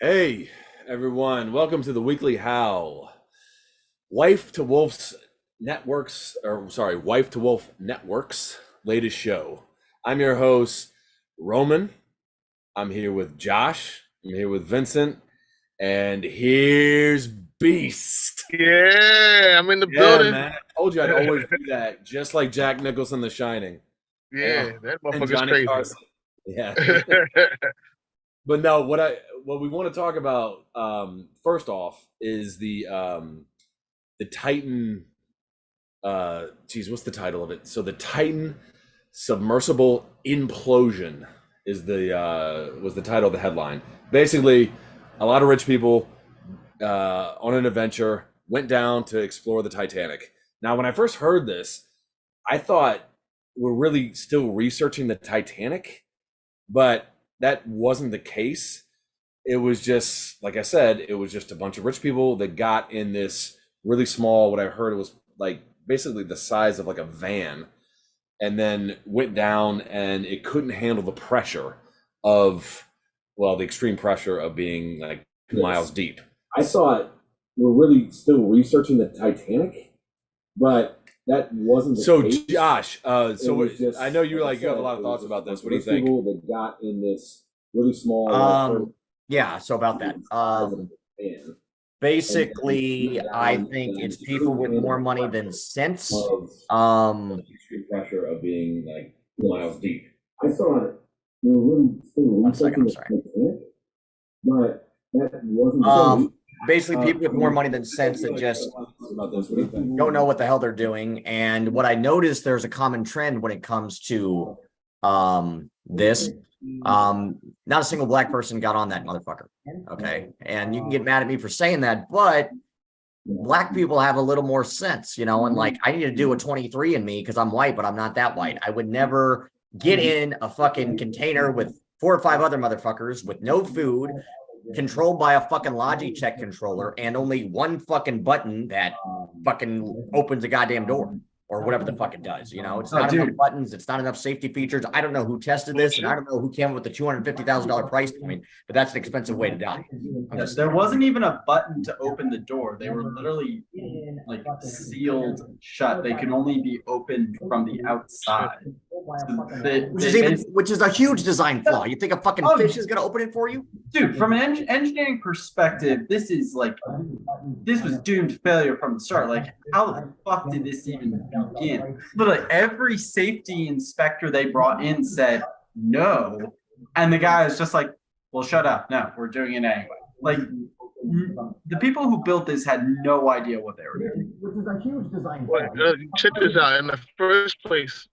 Hey, everyone. Welcome to the Weekly Howl. Wife to Wolf's Networks, or sorry, Wife to Wolf Network's latest show. I'm your host, Roman. I'm here with Josh. I'm here with Vincent. And here's Beast. Yeah, I'm in the Yeah, building. man. I told you I'd always do that, just like Jack Nicholson, The Shining. Yeah, that And motherfucker's Johnny crazy. Carson. Yeah. But no, what we want to talk about first off is the Titan what's the title of it? So the Titan submersible implosion is the was the title of the headline. Basically, a lot of rich people on an adventure went down to explore the Titanic. Now, when I first heard this, I thought we're really still researching the Titanic, but that wasn't the case. It was just, like I said, it was just a bunch of rich people that got in this really small, what I heard it was like basically the size of like a van, and then went down and it couldn't handle the pressure of, well, the extreme pressure of being like 2 miles deep. I thought we're really still researching the Titanic, but that wasn't the case. Josh, I know you you have a lot of thoughts about this. What do you think? People that got in this really small. Yeah, so about that. Basically, I think it's people with more money than sense. Extreme pressure of being like 2 miles deep. I thought we were really still researching the Titanic, but that wasn't. Basically, people with more money than sense that just don't know what the hell they're doing. And what I noticed, there's a common trend when it comes to this. Not a single black person got on that motherfucker. Okay. And you can get mad at me for saying that, but black people have a little more sense, and like I need to do a 23 in me because I'm white, but I'm not that white. I would never get in a fucking container with 4 or 5 other motherfuckers with no food, controlled by a fucking Logitech controller and only one fucking button that fucking opens a goddamn door or whatever the fuck it does. It's not enough buttons. It's not enough safety features. I don't know who tested this, and I don't know who came up with the $250,000 price point, but that's an expensive way to die. There wasn't even a button to open the door. They were literally like sealed shut. They could only be opened from the outside. Which is a huge design flaw. You think a fucking fish is going to open it for you? Dude, from an engineering perspective, this was doomed to failure from the start. Like, how the fuck did this even begin? Literally, every safety inspector they brought in said no. And the guy is just like, well, shut up. No, we're doing it anyway. Like, the people who built this had no idea what they were doing. Which is a huge design flaw. Check this out. In the first place,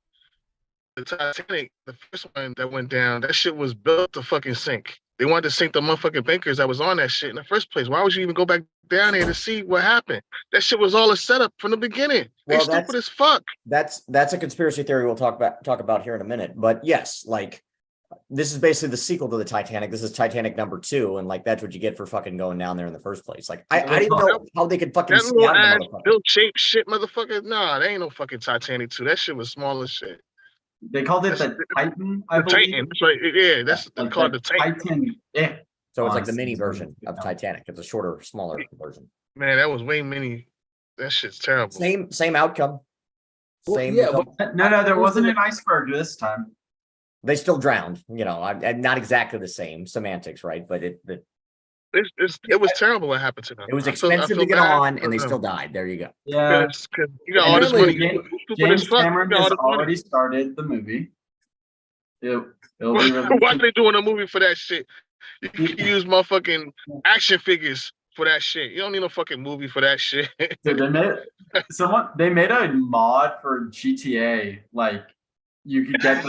the Titanic, the first one that went down, that shit was built to fucking sink. They wanted to sink the motherfucking bankers that was on that shit in the first place. Why would you even go back down there to see what happened? That shit was all a setup from the beginning. They stupid as fuck. That's a conspiracy theory we'll talk about here in a minute. But yes, like this is basically the sequel to the Titanic. This is Titanic #2, and like that's what you get for fucking going down there in the first place. Like I didn't know how they could fucking see out of the motherfucker. Built shape shit, motherfucker. Nah, they ain't no fucking Titanic 2. That shit was small as shit. They called it the Titan, I believe. Titan. That's right. Yeah, that's called the Titan. Yeah. So it's like the mini version of Titanic. It's a shorter, smaller version. Man, that was way mini. That shit's terrible. Same outcome. Same. Well, no, there wasn't an iceberg this time. They still drowned. Not exactly the same semantics, right? But it was terrible what happened to them. It was expensive to get on, and they still died. There you go. Yeah. You got all this money. James Cameron has already started the movie. Why are they doing a movie for that shit? You can use motherfucking action figures for that shit. You don't need no fucking movie for that shit. Dude, they made a mod for GTA. Like you could get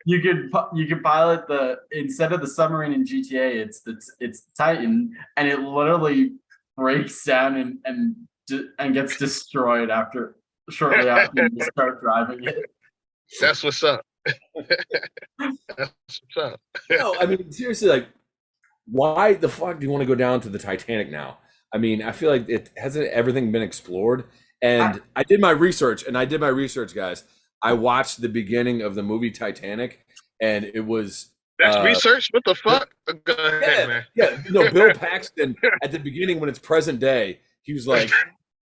you could pilot instead of the submarine in GTA, it's Titan, and it literally breaks down and gets destroyed shortly after you start driving it. That's what's up. That's what's up. No, I mean seriously, like, why the fuck do you want to go down to the Titanic now? I mean, I feel like hasn't everything been explored? And I did my research, guys. I watched the beginning of the movie Titanic, and it was That's research. What the fuck? Go ahead, man. Yeah, no, Bill Paxton at the beginning when it's present day, he was like,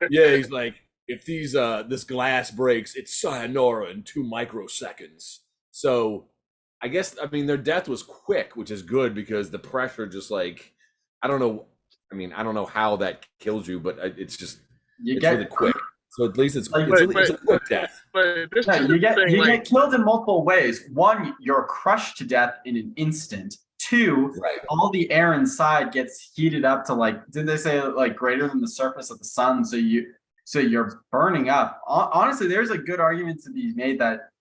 he's like, if this glass breaks, it's sayonara in 2 microseconds. So I guess their death was quick, which is good because the pressure just like I don't know how that kills you, but it's really quick. So at least it's a quick death. But this you get killed in multiple ways. One, you're crushed to death in an instant. Two, all the air inside gets heated up to did they say greater than the surface of the sun? So you're burning up. Honestly, there's a good argument to be made that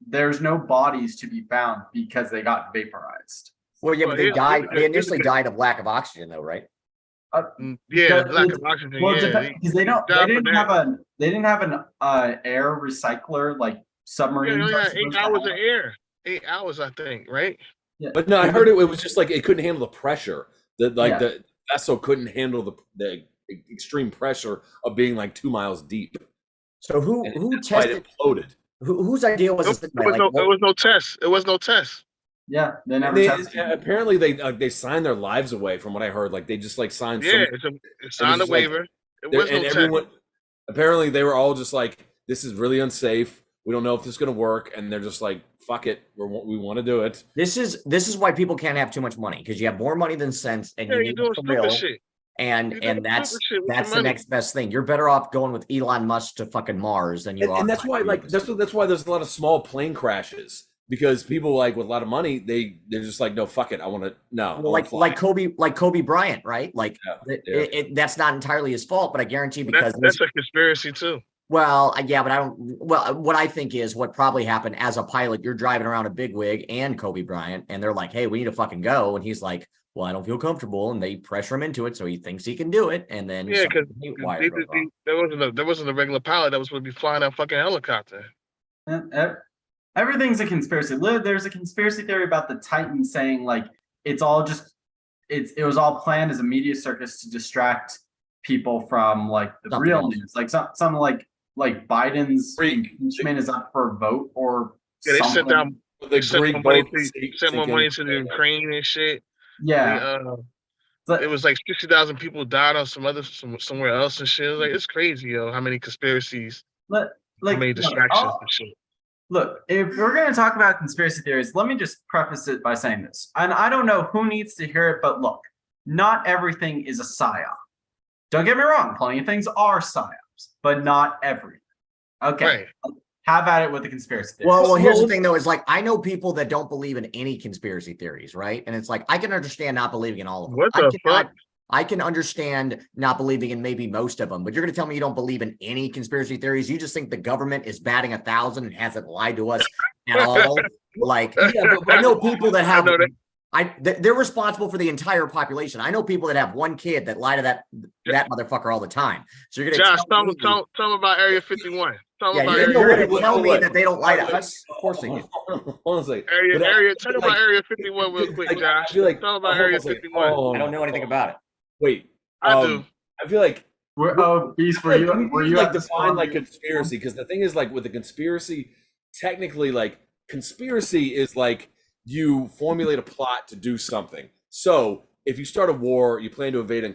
there's no bodies to be found because they got vaporized. Well, yeah, but they died. They initially died of lack of oxygen, though, right? Lack of oxygen. Well, because they didn't have an air recycler like submarines. Yeah, 8 hours of air. 8 hours, I think, right? Yeah. But no, I heard it was just it couldn't handle the pressure. The vessel couldn't handle the extreme pressure of being 2 miles deep. So who tested? Imploded. Whose idea was this? There was no test. It was no test. Yeah, they never tested. Apparently, they signed their lives away. From what I heard, they just signed. Signed a waiver. It was no test. Apparently, they were all just "This is really unsafe. We don't know if this is going to work," and they're just "Fuck it, we want to do it." This is why people can't have too much money because you have more money than sense, and you need the real. Shit. And that's the next best thing. You're better off going with Elon Musk to fucking Mars than you are. And that's why that's why there's a lot of small plane crashes. Because people with a lot of money, they're just no, fuck it. I want to like Kobe Bryant, right? That's not entirely his fault, but I guarantee because that's a conspiracy too. Well, yeah, but I don't. Well, what I think is what probably happened as a pilot, you're driving around a bigwig and Kobe Bryant, and they're like, "Hey, we need to fucking go," and he's like, "Well, I don't feel comfortable," and they pressure him into it, so he thinks he can do it, and then because there wasn't a regular pilot that was supposed to be flying that fucking helicopter. Everything's a conspiracy. There's a conspiracy theory about the Titan saying it was all planned as a media circus to distract people from the real news. Something like Biden's impeachment is up for a vote or they something. sent more money to the Ukraine and shit. Yeah. It was 60,000 people died on somewhere else and shit. It's crazy, yo. How many conspiracies? How many distractions and shit. Look, if we're going to talk about conspiracy theories, let me just preface it by saying this. And I don't know who needs to hear it, but look, not everything is a psyop. Don't get me wrong, plenty of things are psyops, but not everything. Okay. Right. Have at it with the conspiracy theories. Well, here's the thing, though, is I know people that don't believe in any conspiracy theories, right? And it's I can understand not believing in all of them. What the fuck? I can understand not believing in maybe most of them, but you're going to tell me you don't believe in any conspiracy theories. You just think the government is batting 1,000 and hasn't lied to us at all. I know people that have. They're responsible for the entire population. I know people that have one kid that lie to that motherfucker all the time. So you're going to tell them about Area 51. You're going to tell me that they don't lie to us. Of course they do. Honestly, tell them about Area 51 real quick, Josh. Tell them about Area 51. I don't know anything about it. Wait, I do. I feel like Beast, were you define conspiracy? Because the thing is, with the conspiracy, technically, conspiracy is you formulate a plot to do something. So if you start a war, you plan to invade a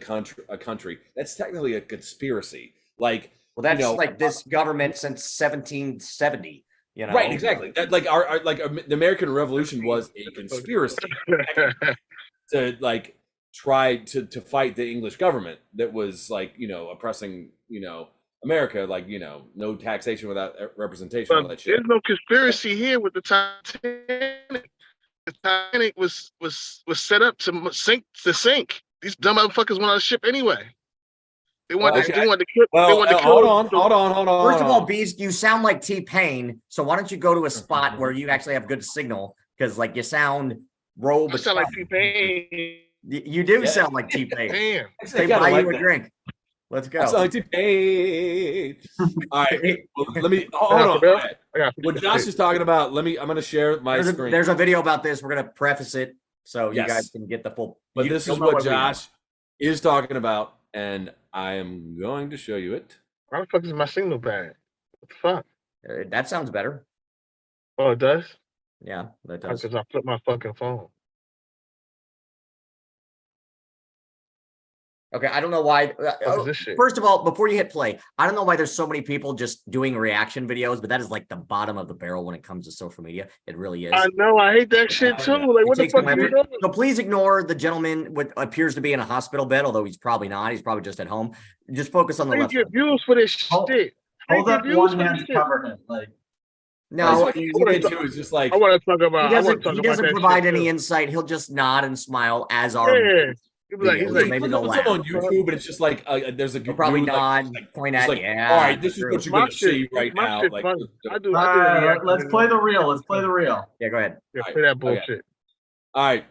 country, that's technically a conspiracy. Well, that's this government since 1770. Right, exactly. That the American Revolution was a conspiracy to try to fight the English government that was oppressing America, no taxation without representation. All that shit. There's no conspiracy here with the Titanic. The Titanic was set up to sink. These dumb motherfuckers went on the ship anyway. They wanted to kill. Hold on. First of all, Beast, you sound like T-Pain. So why don't you go to a spot where you actually have good signal? Because you sound I sound like T-Pain. You do sound like T-Pain. Damn. They buy you a drink. Let's go. I sound like T-Pain. All right. Let me hold on. What Josh is talking about, I'm going to share my screen. There's a video about this. We're going to preface it so you guys can get the full. But this is what Josh is talking about, and I am going to show you it. Why the fuck is my signal bad? What the fuck? That sounds better. Oh, it does? Yeah, that does. Because I flipped my fucking phone. Okay, I don't know why. What is this shit? First of all, before you hit play, I don't know why there's so many people just doing reaction videos, but that is like the bottom of the barrel when it comes to social media. It really is. I know. I hate that shit too. Like, what the fuck are you doing? So please ignore the gentleman what appears to be in a hospital bed, although he's probably not. He's probably just at home. Just focus on the left. Get views for this shit. Hold up one hand to cover him. Like, no, it's just like I want to talk about. He doesn't provide any insight. He'll just nod and smile as our. Yeah. He's like, maybe they'll laugh on YouTube, but it's just like there's a good probably nod, like, point at, yeah. All right, this is what you're gonna see right now. Like, let's play the reel. Let's play the reel. Yeah, go ahead. Yeah, play that bullshit. All right.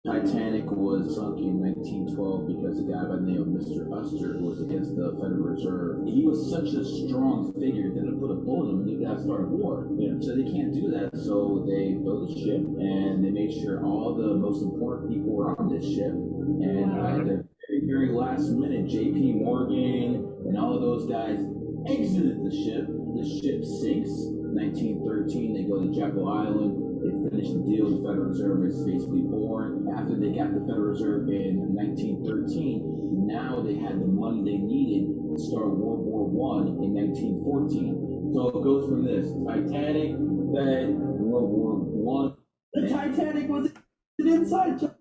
Titanic was sunk in 1912 because a guy by the name of Mr. Uster was against the Federal Reserve. He was such a strong figure that it put a bullet in him and the guy started war. Yeah. So they can't do that. So they built a ship and they made sure all the most important people were on this ship. And at the very, very last minute, J.P. Morgan and all of those guys exited the ship. The ship sinks. 1913, they go to Jekyll Island. They finish the deal. The Federal Reserve is basically born. After they got the Federal Reserve in 1913, now they had the money they needed to start World War I in 1914. So it goes from this: Titanic, then World War I. The Titanic was an inside job.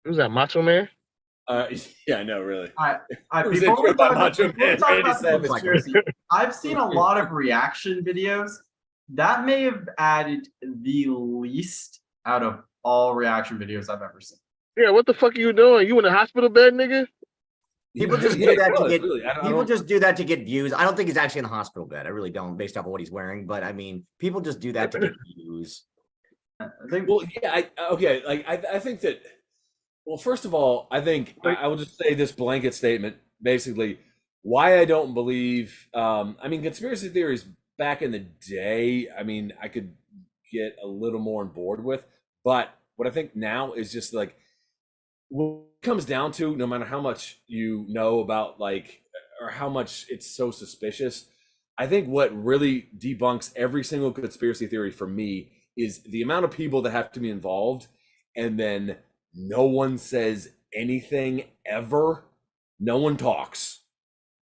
Who's that, Macho Man? Yeah, no, really. I've seen a lot of reaction videos. That may have added the least out of all reaction videos I've ever seen. Yeah, what the fuck are you doing? You in a hospital bed, nigga? People just do that to get. People just do that to get views. I don't think he's actually in a hospital bed. I really don't, based off of what he's wearing. But I mean, people just do that to get views. Well, yeah, I think that. Well, first of all, I think I will just say this blanket statement. Basically, why I don't believe. I mean, conspiracy theories back in the day, I mean, I could get a little more on board with, but what I think now is just like what it comes down to, no matter how much you know about like or how much it's so suspicious, I think what really debunks every single conspiracy theory for me is the amount of people that have to be involved, and then no one says anything ever. No one talks.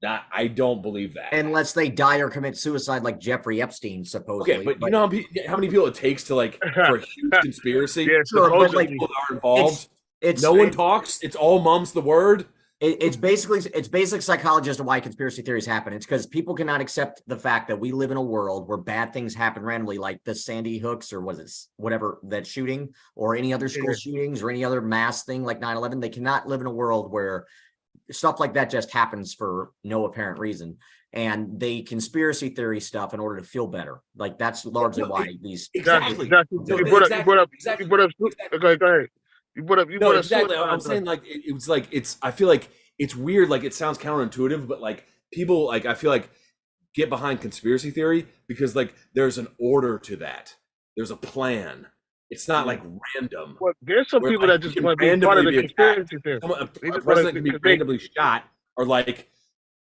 I don't believe that. Unless they die or commit suicide like Jeffrey Epstein, supposedly. Okay, but you know how many people it takes to like for a huge conspiracy? Yeah, sure, but like people are involved. It's no one talks. It's all mum's the word. It's basic psychology as to why conspiracy theories happen. It's because people cannot accept the fact that we live in a world where bad things happen randomly, like the Sandy Hooks or was it whatever that shooting or any other school shootings or any other mass thing like 9/11. They cannot live in a world where stuff like that just happens for no apparent reason, and they conspiracy theory stuff in order to feel better. Like that's largely why these exactly. You brought up. Okay, go ahead. You brought up. Exactly. I'm saying like it was like it's. I feel like it's weird. Like it sounds counterintuitive, but like people like I feel like get behind conspiracy theory because like there's an order to that. There's a plan. It's not like random. Well, there's some people that just want to be part of the conspiracy theory. A president can be randomly shot or like,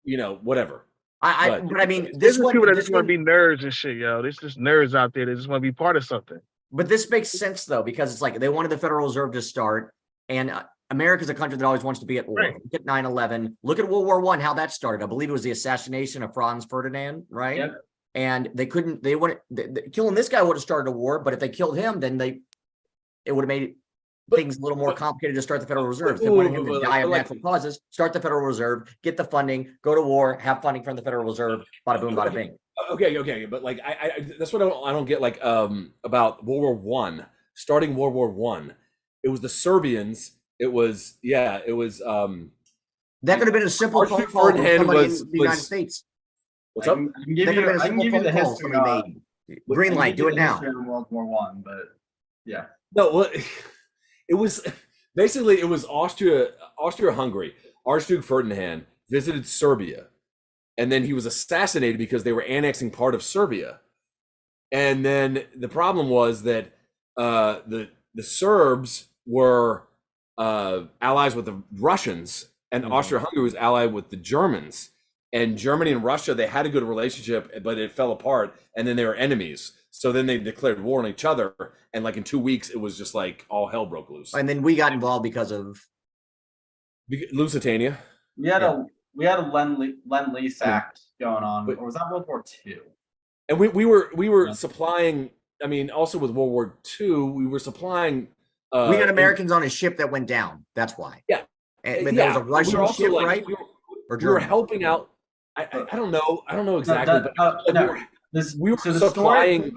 you know, whatever. But I mean, there's people that just want to be nerds and shit, yo. There's just nerds out there that just want to be part of something. But this makes sense though, because it's like they wanted the Federal Reserve to start, and America's a country that always wants to be at war. Right. Look at 9/11. Look at World War I, how that started. I believe it was the assassination of Franz Ferdinand, right? Yep. And killing this guy would have started a war, but if they killed him, then it would have made things a little more complicated to start the Federal Reserve. They wanted him to die of natural causes, start the Federal Reserve, get the funding, go to war, have funding from the Federal Reserve, bada boom, bada bing. Okay, but like I that's what I don't get like about World War I, starting World War I. It was the Serbians. It was that could have been a simple phone call from somebody in the United States. What's up? I can give you the history. Green light, do it now. World War I, but yeah. No, well, it was basically it was Austria-Hungary. Archduke Ferdinand visited Serbia, and then he was assassinated because they were annexing part of Serbia. And then the problem was that the Serbs were allies with the Russians, and Austria-Hungary was allied with the Germans. And Germany and Russia, they had a good relationship, but it fell apart, and then they were enemies. So then they declared war on each other, and like in 2 weeks, it was just like all hell broke loose. And then we got involved because of Lusitania. We had a Lend-Lease Act going on, or was that World War II? And we were supplying. I mean, also with World War II, we were supplying. we had Americans on a ship that went down. That's why. Yeah. And there was a Russian ship, right? We were helping out. I don't know. I don't know exactly. We were supplying.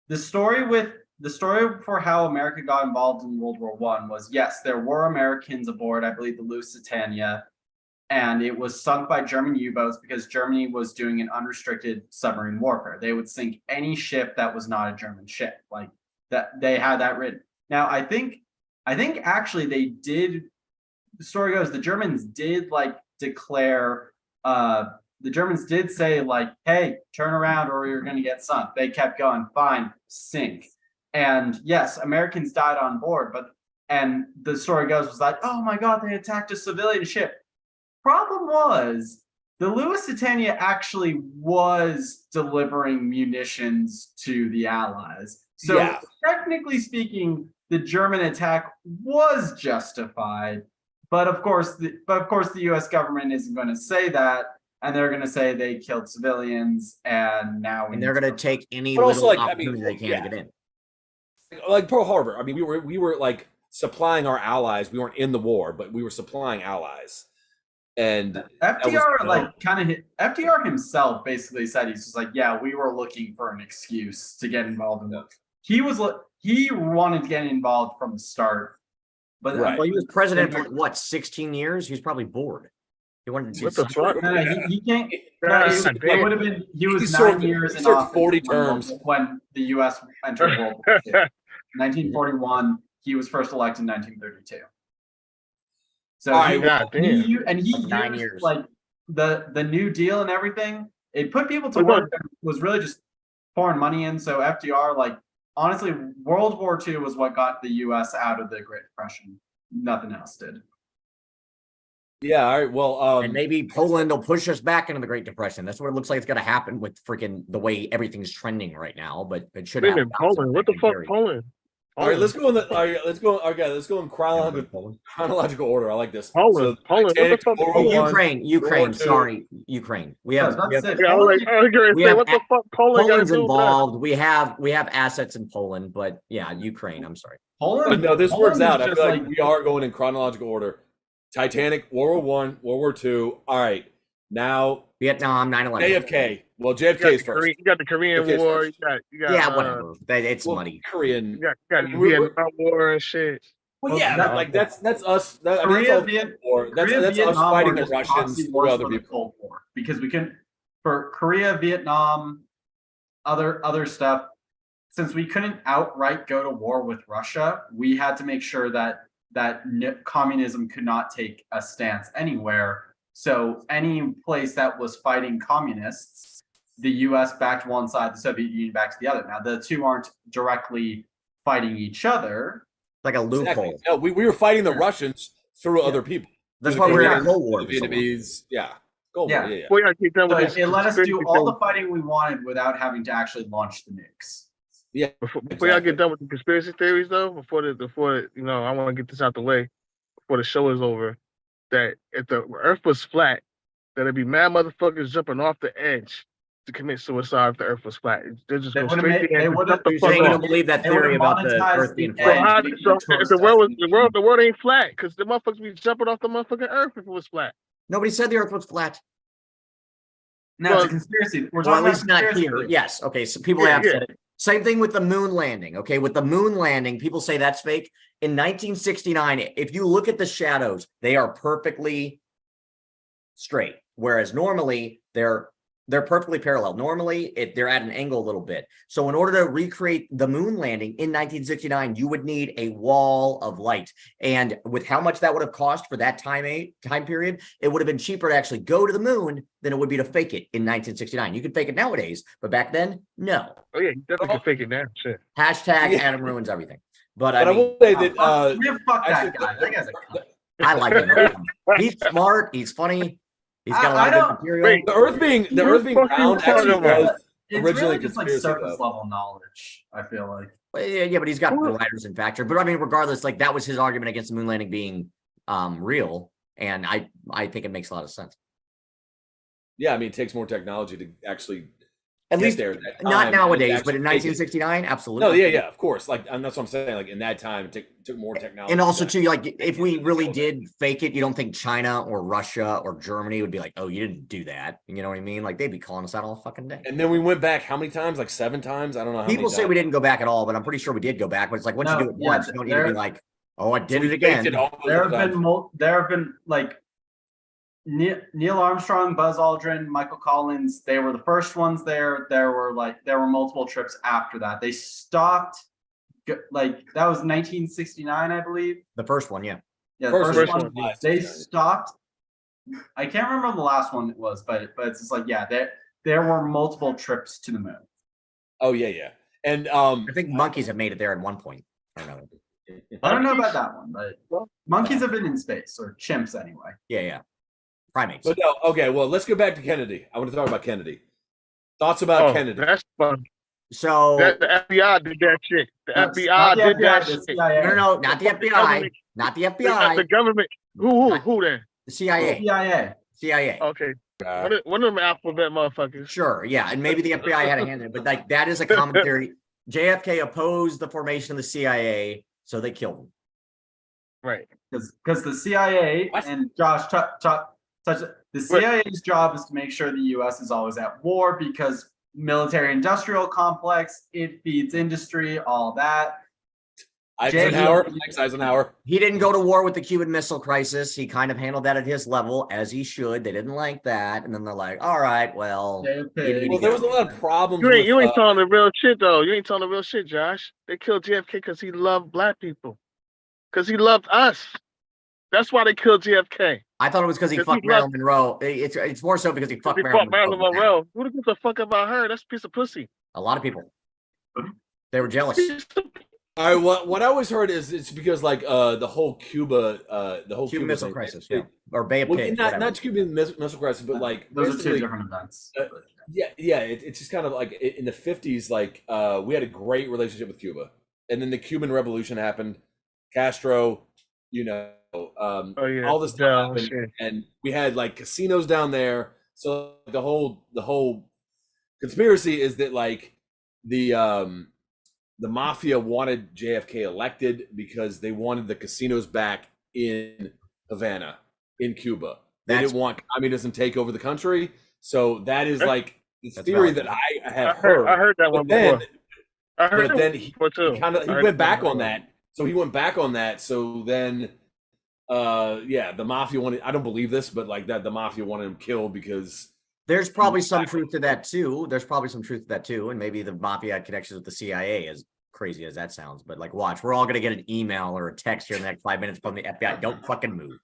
The story for how America got involved in World War I was, yes, there were Americans aboard, I believe the Lusitania, and it was sunk by German U-boats because Germany was doing an unrestricted submarine warfare. They would sink any ship that was not a German ship. Like that, they had that written. Now, I think actually they did. The story goes, the Germans did like declare. The Germans did say like, "Hey, turn around or you're going to get sunk." They kept going. Fine, sink. And yes, Americans died on board, and the story goes was like, "Oh my God, they attacked a civilian ship." Problem was, the Lusitania actually was delivering munitions to the Allies. So technically speaking, the German attack was justified. But of course, the U.S. government isn't going to say that, and they're going to say they killed civilians, and now they're going to take any little opportunity they can to get in. Like Pearl Harbor. I mean, we were like supplying our allies. We weren't in the war, but we were supplying allies. And FDR FDR himself basically said he's just like, yeah, we were looking for an excuse to get involved in it. He wanted to get involved from the start. But well, he was president for what, 16 years? He was probably bored. He wanted to do something. He can't. It would have been. He was 9 years in office 40 terms when the U.S. entered World War II. 1941. He was first elected in 1932. So he used 9 years. Like the New Deal and everything. It put people to work. It was really just pouring money in. So FDR, like honestly, World War II was what got the U.S. out of the Great Depression. Nothing else did. Yeah. All right. Well, and maybe Poland will push us back into the Great Depression. That's what it looks like it's going to happen with freaking the way everything's trending right now. But it should happen. Poland. What the fuck, Poland? All right, let's go in let's go in chronological order. I like this. Poland. What the fuck? Ukraine. Sorry, Ukraine. We have what the fuck? Poland's involved. We have assets in Poland, but yeah, Ukraine. I'm sorry. Poland. No, this works out. I feel like we are going in chronological order. Titanic, World War I, World War II. All right, now Vietnam, 9/11. JFK. Well, JFK is first. You got the Korean War. You got whatever. It's money. Korean. You got the Vietnam War and shit. Well, that's us. Korea, that's us fighting the Russians for other people. Cold War, because we couldn't for Korea, Vietnam, other stuff. Since we couldn't outright go to war with Russia, we had to make sure that communism could not take a stance anywhere. So any place that was fighting communists, the U.S. backed one side, the Soviet Union backed the other. Now, the two aren't directly fighting each other. Like a loophole. Exactly. No, we were fighting the Russians through other people. That's why we're in a Cold War. The Vietnamese, Cold War. Yeah. It let us do all the fighting we wanted without having to actually launch the nukes. Yeah. Before y'all get done with the conspiracy theories, though, before I want to get this out the way before the show is over. That if the Earth was flat, that'd be mad motherfuckers jumping off the edge to commit suicide if the Earth was flat. They're just going straight to you don't believe that theory about the Earth being flat? So if the world ain't flat, because the motherfuckers be jumping off the motherfucking Earth if it was flat. Nobody said the Earth was flat. No, it's a conspiracy. We're talking at least not here. Yes. Okay. So people have said it. Same thing with the moon landing. Okay. With the moon landing, people say that's fake. In 1969, if you look at the shadows, they are perfectly straight. Whereas normally they're perfectly parallel. Normally they're at an angle a little bit. So in order to recreate the moon landing in 1969, you would need a wall of light. And with how much that would have cost for that time period, it would have been cheaper to actually go to the moon than it would be to fake it in 1969. You could fake it nowadays, but back then, no. Oh yeah, you definitely can fake it now. Shit. Hashtag Adam ruins everything. But I will say that fuck that guy. That guy's a cunt. I like him. He's smart. He's funny. He's got a lot of good material. The Earth being round actually it's originally really just like conspiracy, surface though. level knowledge, I feel like. Well, yeah, but he's got the writers and factor. But I mean, regardless, like that was his argument against the moon landing being real, and I think it makes a lot of sense. Yeah, I mean, it takes more technology to actually At get least there at that not time nowadays, and but in actually fake it. 1969, absolutely. No, yeah, of course. Like, and that's what I'm saying. Like in that time, it took more technology. And also to too, like if we really did fake it, you don't think China or Russia or Germany would be like, oh, you didn't do that. You know what I mean? Like they'd be calling us out all fucking day. And then we went back how many times? Like 7 times? I don't know how People many say times. we didn't go back at all, but I'm pretty sure we did go back. But it's like once you do it once, you don't need to be like, oh, I did we it faked again. it all those There times. have been like Neil Armstrong, Buzz Aldrin, Michael Collins. They were the first ones there. There were multiple trips after that. They stopped. Like that was 1969, I believe. The first one, yeah. Yeah, First the first one. one. They stopped. I can't remember the last one it was, but it's just like there were multiple trips to the moon. Oh yeah. And I think monkeys have made it there at one point or another. I don't know about that one, but monkeys have been in space, or chimps anyway. Yeah. Primates. But no, okay, well, let's go back to Kennedy. I want to talk about Kennedy. Thoughts about Kennedy? That's fun. So The FBI did that shit. The FBI did that shit. no, not the FBI. Not the FBI. The government. Who then? The CIA. CIA. Okay. One of them alphabet motherfuckers. Sure, yeah, and maybe the FBI had a hand in it, but like that is a commentary. JFK opposed the formation of the CIA, so they killed him. Right. Because the CIA and Josh the CIA's job is to make sure the U.S. is always at war because military-industrial complex, it feeds industry, all that. Eisenhower. He didn't go to war with the Cuban Missile Crisis. He kind of handled that at his level, as he should. They didn't like that, and then they're like, "All right, well." Well, there was a lot of problems. You ain't telling the real shit though. You ain't telling the real shit, Josh. They killed JFK because he loved black people, because he loved us. That's why they killed JFK. I thought it was because he fucked Marilyn Monroe. It's more so because he fucked Marilyn Monroe. Who gives a fuck about her? That's a piece of pussy. A lot of people. They were jealous. All right, what I always heard is it's because like the whole Cuban Missile Crisis, yeah, or Bay of Pigs. Not Cuban Missile Crisis, but like those are two different events. It's just kind of like in the 50s, like we had a great relationship with Cuba, and then the Cuban Revolution happened. Castro, all this stuff happened, and we had like casinos down there. So the whole conspiracy is that like the mafia wanted JFK elected because they wanted the casinos back in Havana, in Cuba. They didn't want communism take over the country. So that is like the theory that I have heard. I heard that one before. But then he went back on that. So he went back on that. So then, the mafia wanted. I don't believe this, but like that, the mafia wanted him killed because. There's probably some truth to that too. And maybe the mafia had connections with the CIA, as crazy as that sounds. But like, watch, we're all gonna get an email or a text here in the next 5 minutes from the FBI. Don't fucking move.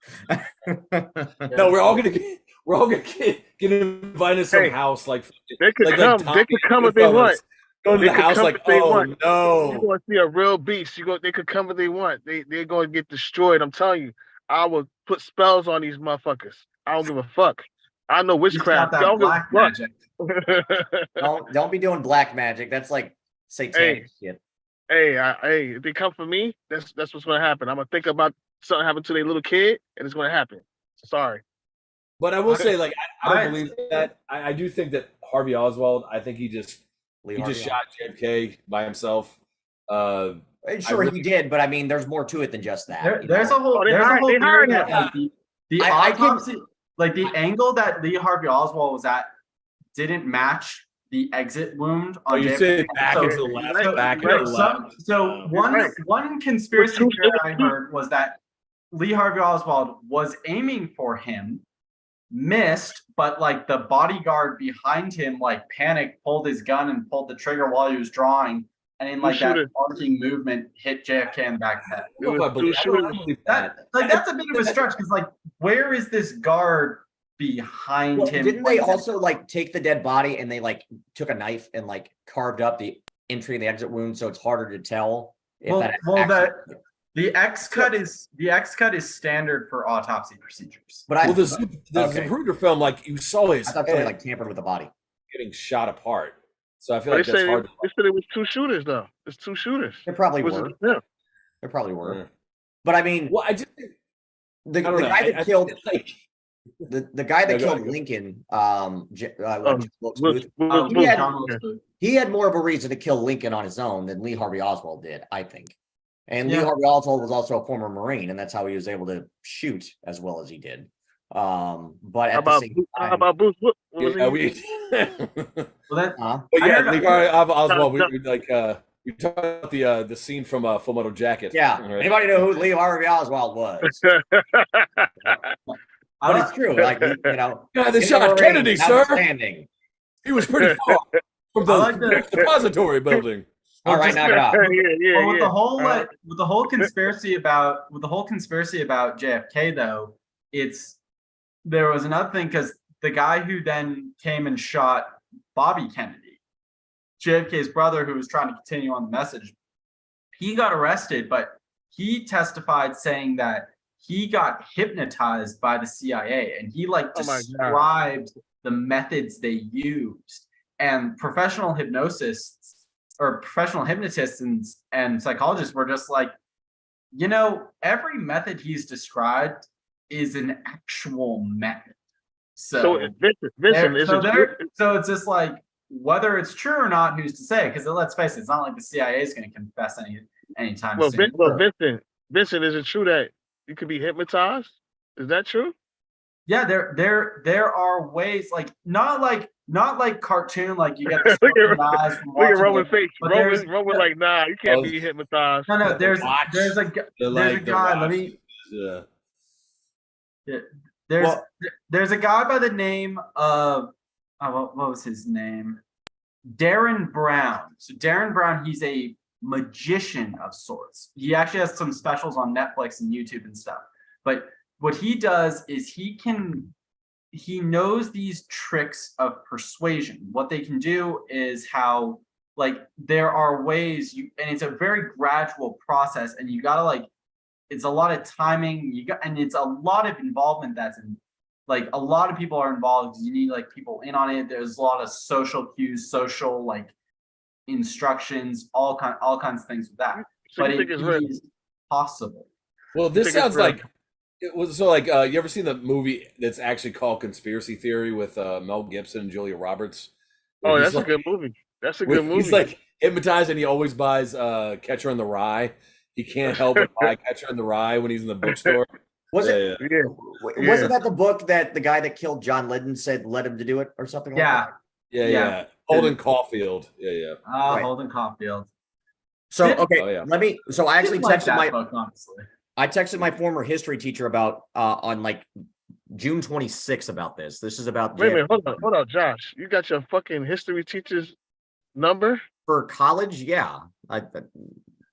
No, we're all gonna get invited to some house. Like they could come. They could come if they want. Go to the house like, oh no. You're going to see a real beast. They could come if they want. They're going to get destroyed. I'm telling you. I will put spells on these motherfuckers. I don't give a fuck. I know witchcraft. Don't black magic. Don't be doing black magic. That's like satanic shit. Hey, if they come for me, that's what's gonna happen. I'm gonna think about something happened to their little kid, and it's gonna happen. Sorry. But I will say, like, I don't believe that. I do think that Harvey Oswald. I think he just shot JFK by himself. Sure, he did, but I mean, there's more to it than just that. There's a whole theory that the autopsy. Like the angle that Lee Harvey Oswald was at didn't match the exit wound on you said back into the left, So one conspiracy theory I heard was that Lee Harvey Oswald was aiming for him, missed, but like the bodyguard behind him like panicked, pulled his gun and pulled the trigger while he was drawing, and in like that arcing movement hit JFK in the back of the head. I believe that. That's a bit of a stretch because like where is this guard behind him? Didn't they also like take the dead body and they like took a knife and like carved up the entry and the exit wound so it's harder to tell? The X cut is standard for autopsy procedures. But the Zapruder film, like you saw his I thought somebody like tampered with the body getting shot apart. So I feel But like that's hard. they said it was 2 shooters though. It's 2 shooters. There probably Was were. it them? There probably were. Yeah. But I mean, Well, I just the I don't know. guy that I killed feel like the guy that Yeah, go killed ahead. Lincoln, Wilkes Wilkes Booth, Oh, he had- John Wilkes Booth. he had more of a reason to kill Lincoln on his own than Lee Harvey Oswald did, I think. And Lee Yeah. Harvey Oswald was also a former Marine, and that's how he was able to shoot as well as he did. But How at the about same how time, about Booth? What was yeah, he? but Well, that I yeah, heard- Lee Harvey Oswald. We like we talked about the scene from Full Metal Jacket. yeah. Right? Anybody know who Lee Harvey Oswald was? I But don't- it's true, like you know, Yeah, they in the shot Marines, Kennedy, sir. outstanding. He was pretty far from the I like the- depository building. All right, knock it off. yeah, Well, with the whole Uh, with the whole conspiracy about JFK though, there was another thing because the guy who then came and shot Bobby Kennedy, JFK's brother, who was trying to continue on the message, he got arrested, but he testified saying that he got hypnotized by the CIA and he like Oh my God. described the methods they used, and professional hypnotists and psychologists were just like, every method he's described is an actual method. So Vincent, is it true? So it's just like, whether it's true or not, who's to say? Because let's face it, it's not like the CIA is going to confess anytime Well, soon. Vincent, is it true that you could be hypnotized? Is that true? Yeah, there are ways, like not like cartoon, like you get the Look at- eyes from Look at watching Roman's it. face. but there's- Roman like, nah, you can't be hypnotized. No, there's Watch. a The guy. Let me. There's a guy by the name of what was his name? Darren Brown. So Darren Brown, he's a magician of sorts. He actually has some specials on Netflix and YouTube and stuff. But what he does is he knows these tricks of persuasion. What they can do is how, like, there are ways and it's a very gradual process, and you gotta it's a lot of timing, and it's a lot of involvement that's in, like, a lot of people are involved because you need people in on it. There's a lot of social cues, social instructions, all kinds of things with that. So But you think it's real? it is possible. Well, this think it's sounds real? like it was you ever seen the movie that's actually called Conspiracy Theory with Mel Gibson and Julia Roberts? Oh, Where that's he's a good movie. That's a good movie. He's like hypnotized and he always buys Catcher in the Rye. He can't help but buy Catcher in the Rye when he's in the bookstore. Was it? Yeah. Yeah. Wasn't that the book that the guy that killed John Lennon said led him to do it or something like Yeah. that? Yeah. Holden Caulfield. Yeah. Right. Holden Caulfield. So okay, Oh, yeah. so I actually Didn't like texted that my book, honestly. I texted my former history teacher about on June 26th about this. This is about Wait a minute, hold on, Josh. You got your fucking history teacher's number? for college. Yeah,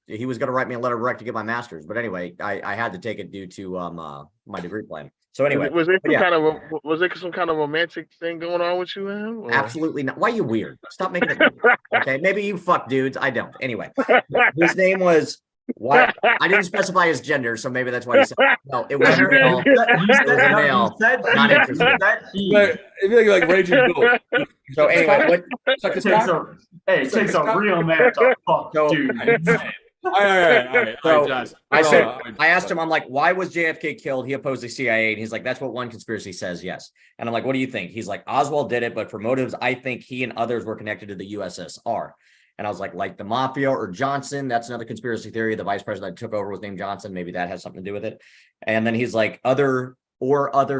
he was going to write me a letter of rec to get my master's, but anyway, I had to take it due to my degree plan. So anyway, was there yeah. some kind of romantic thing going on with you and him? or- absolutely not. Why are you weird? Stop making it weird. Okay, maybe you fuck dudes. I don't. Anyway, his name was. Why I didn't specify his gender, so maybe that's why he said no. It was Yes, you did. male. You said Not he. interested. You said he. But if you like Raging Bull, So anyway, what? suck his It takes cock. it takes a real man to fuck, So- dude. All right, So, Josh. I said, Hold on. I asked him, I'm like, why was JFK killed? He opposed the CIA. And he's like, that's what one conspiracy says, yes. And I'm like, what do you think? He's like, Oswald did it, but for motives, I think he and others were connected to the USSR. And I was like the mafia or Johnson. That's another conspiracy theory. The vice president that took over was named Johnson. Maybe that has something to do with it. And then he's like, other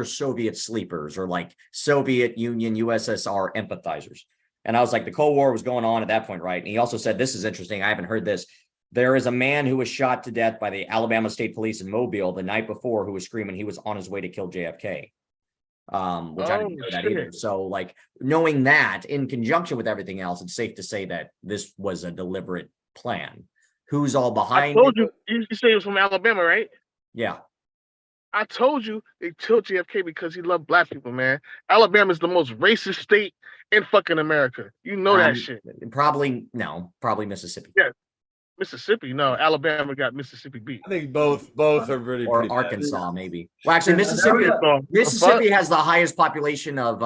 Soviet sleepers or like Soviet Union, USSR empathizers. And I was like, the Cold War was going on at that point, right? And he also said, this is interesting. I haven't heard this. There is a man who was shot to death by the Alabama State Police in Mobile the night before who was screaming he was on his way to kill JFK. Which I didn't know that either. So like knowing that in conjunction with everything else, it's safe to say that this was a deliberate plan. Who's all I behind told it? you say he was from Alabama, right? Yeah. I told you they killed JFK because he loved black people, man. Alabama is the most racist state in fucking America. You know that shit. Probably Mississippi. Yeah. Mississippi, no. Alabama got Mississippi beat. I think both are pretty Or bad. Arkansas, maybe. Well, actually, Yeah, Mississippi has the highest population of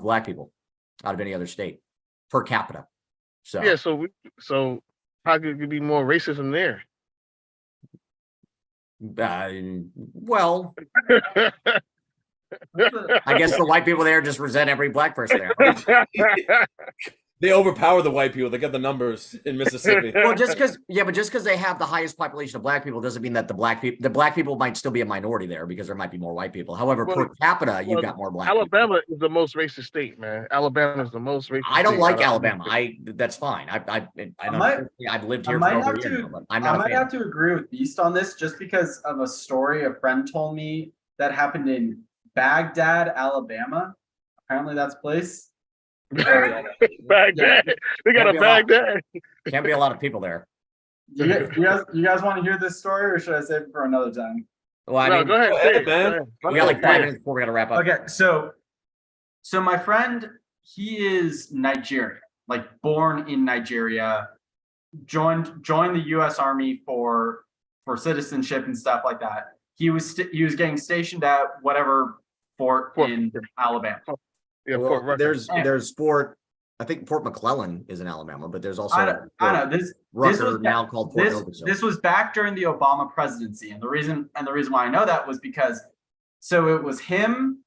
black people out of any other state. per capita. So Yeah, so how could it be more racism there? well, I guess the white people there just resent every black person there. They overpower the white people. They got the numbers in Mississippi. Well, just because they have the highest population of black people doesn't mean that the black people might still be a minority there because there might be more white people. However, per capita, you've got more black Alabama people. is the most racist state, man. Alabama is the most racist. I don't state like out of Alabama. That's fine. I've lived here for over a year now, but I'm not. I might have to agree with Beast on this just because of a story a friend told me that happened in Baghdad, Alabama. Apparently, that's a place. Baghdad. Yeah. They got a Baghdad. Can't be a lot of people there. You guys want to hear this story, or should I save it for another time? Well, I mean, Go ahead, man. we got like 5 minutes before we got to wrap up. Okay, so my friend, he is Nigerian, like born in Nigeria, joined the U.S. Army for citizenship and stuff like that. He was getting stationed at whatever fort in Alabama. Yeah, Well, Fort Rutgers. there's Fort. I think Fort McClellan is in Alabama, but there's also I know this Rucker was now called Fort Oglesville. This was back during the Obama presidency, and the reason why I know that was because so it was him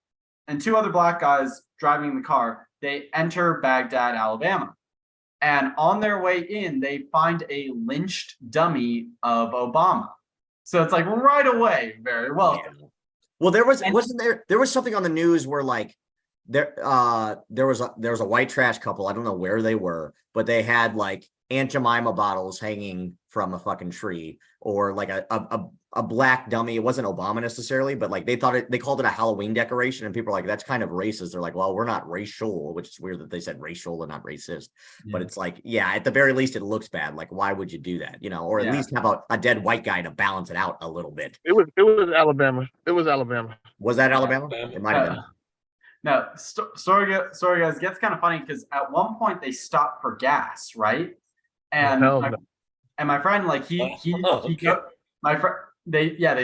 and 2 other black guys driving the car. They enter Baghdad, Alabama, and on their way in, they find a lynched dummy of Obama. So it's like right away, very well. Yeah. Well, there was something on the news where like there was a white trash couple. I don't know where they were, but they had like Aunt Jemima bottles hanging from a fucking tree, or like a black dummy. It wasn't Obama necessarily, but like they called it a Halloween decoration, and people are like, that's kind of racist. They're like, well, we're not racial, which is weird that they said racial and not racist. Yeah. But it's like, yeah, at the very least, it looks bad. Like, why would you do that? Or at least have a dead white guy to balance it out a little bit. It was Alabama. It was Alabama. Was that Alabama? It might have been. No, sorry guys, it gets kind of funny because at one point they stopped for gas, right? And my friend, like they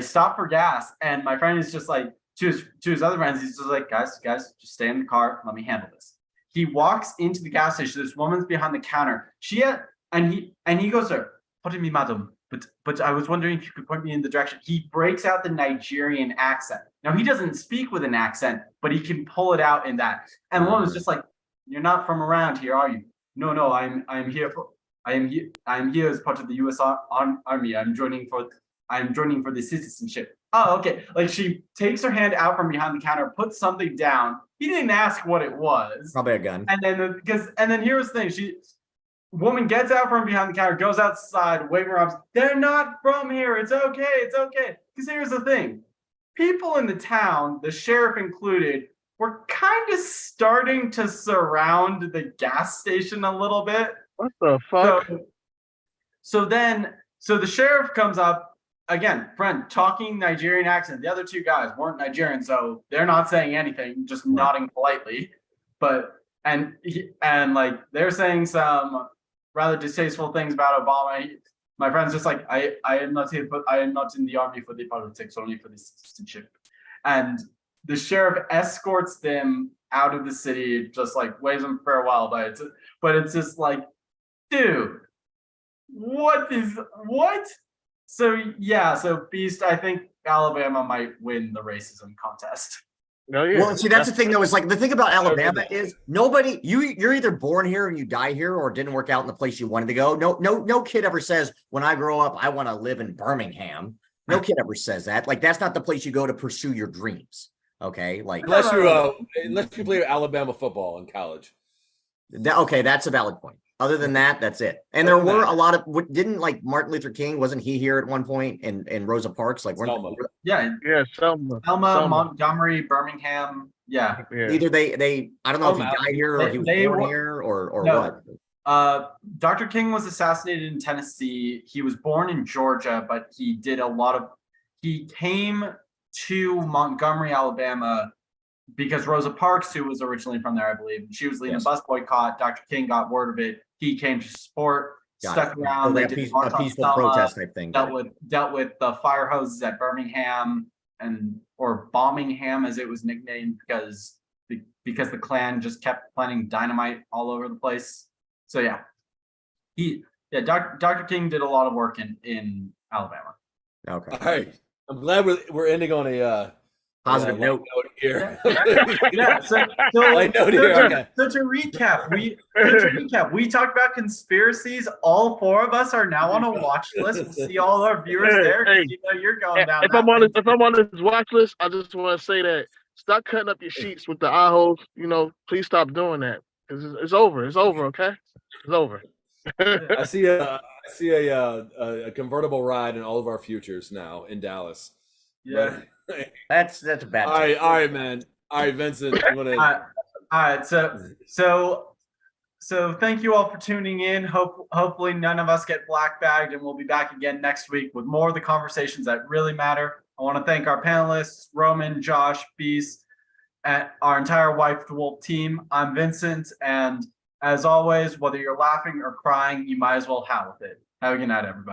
stopped for gas, and my friend is just like to his other friends, he's just like, guys, just stay in the car, let me handle this. He walks into the gas station. This woman's behind the counter. And he goes there, pardon me, madam, but I was wondering if you could point me in the direction. He breaks out the Nigerian accent. Now he doesn't speak with an accent, but he can pull it out in that. And the woman's just like, "You're not from around here, are you?" No, I'm here as part of the U.S. Army. I'm joining for the citizenship. Oh, okay. Like she takes her hand out from behind the counter, puts something down. He didn't ask what it was. Probably a gun. And then here's the thing. Woman gets out from behind the counter, goes outside, waving her arms. They're not from here. It's okay. It's okay. Because here's the thing. People in the town, the sheriff included, were kind of starting to surround the gas station a little bit. What the fuck? So the sheriff comes up, again, friend, talking Nigerian accent. The other 2 guys weren't Nigerian, so they're not saying anything, just nodding politely. And they're saying some rather distasteful things about Obama. My friend's just like, I am not here, but I am not in the army for the politics, only for the citizenship. And the sheriff escorts them out of the city, just like waves them farewell. But it's just like, dude, what? So Beast, I think Alabama might win the racism contest. No, yeah. Well, see, that's the thing though, is like the thing about Alabama is nobody, you're either born here and you die here, or it didn't work out in the place you wanted to go. No kid ever says, when I grow up, I want to live in Birmingham. No kid ever says that. Like, that's not the place you go to pursue your dreams. Okay. Like, unless you play Alabama football in college. Okay. That's a valid point. Other than that, that's it. And there were a lot of, didn't like Martin Luther King, wasn't he here at one point? And Rosa Parks, like, Selma, Montgomery, Birmingham. Yeah. Either they I don't know if he died here or he was born here or what. Dr. King was assassinated in Tennessee. He was born in Georgia, but he came to Montgomery, Alabama, because Rosa Parks, who was originally from there, I believe, she was leading a bus boycott. Dr. King got word of it. He came to support, stuck around. So they did a peaceful protest type thing. Dealt with the fire hoses at Birmingham or Bombingham, as it was nicknamed, because the Klan just kept planting dynamite all over the place. So yeah, Dr. King did a lot of work in Alabama. Okay. All right. I'm glad we're ending on a Positive note here. Yeah. So to recap, we talked about conspiracies. All four of us are now on a watch list. We'll see all our viewers there. Hey, you know you're going down. If I'm on this watch list, I just want to say that stop cutting up your sheets with the eye holes. Please stop doing that. It's over. It's over. Okay, it's over. I see a convertible ride in all of our futures now in Dallas. Yeah. That's a bad. All right, man. All right, Vincent. All right. So thank you all for tuning in. Hopefully none of us get black bagged, and we'll be back again next week with more of the conversations that really matter. I want to thank our panelists, Roman, Josh, Beast, and our entire White Wolf team. I'm Vincent, and as always, whether you're laughing or crying, you might as well howl with it. Have a good night, everybody.